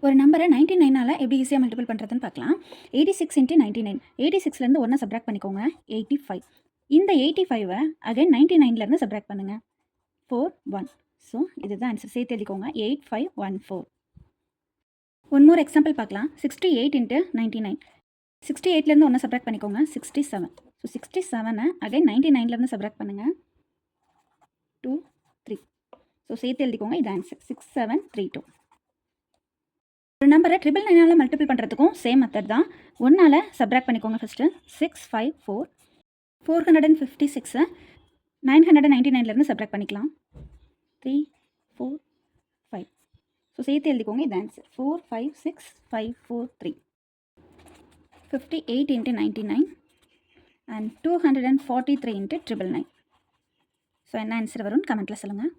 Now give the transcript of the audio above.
ஒரு நம்பரை 99ஆல் எப்படி ஈஸியாக மல்டிபிள் பண்ணுறதுன்னு பார்க்கலாம். 86 இன்ட்டு 99. 86லேருந்து 1 சப்ராக்ட் பண்ணிக்கோங்க. 85. இந்த 85 அகைன் 99லேருந்து சப்ராக்ட் பண்ணுங்கள். 4 1. ஸோ இதுதான் ஆன்சர். சேர்த்து எழுதிக்கோங்க. 8514. ஒன் மோர் எக்ஸாம்பிள் பார்க்கலாம். 68 இன்ட்டு 99. 68லேருந்து 1 சப்ராக்ட் பண்ணிக்கோங்க. 67. ஸோ 67 அகைன் 99லேருந்து சப்ராக்ட் பண்ணுங்கள். 2 3. ஸோ சேர்த்து எழுதிக்கோங்க. இது ஆன்சர் 6732. ஒரு நம்பரை 999ஆல் மல்டிபிள் பண்ணுறதுக்கும் சேம் மெத்தட் தான். 1ஆல் சப்ராக்ட் பண்ணிக்கோங்க ஃபஸ்ட்டு. 654. 456 999லேருந்து சப்ராக்ட் பண்ணிக்கலாம். 3 4 5. ஸோ சேர்த்து எழுதிக்கோங்க. இது answer 456543. 58 into 99 and 243 into 999. So என்ன ஆன்சர் வரும்னு கமெண்ட்டில் சொல்லுங்கள்.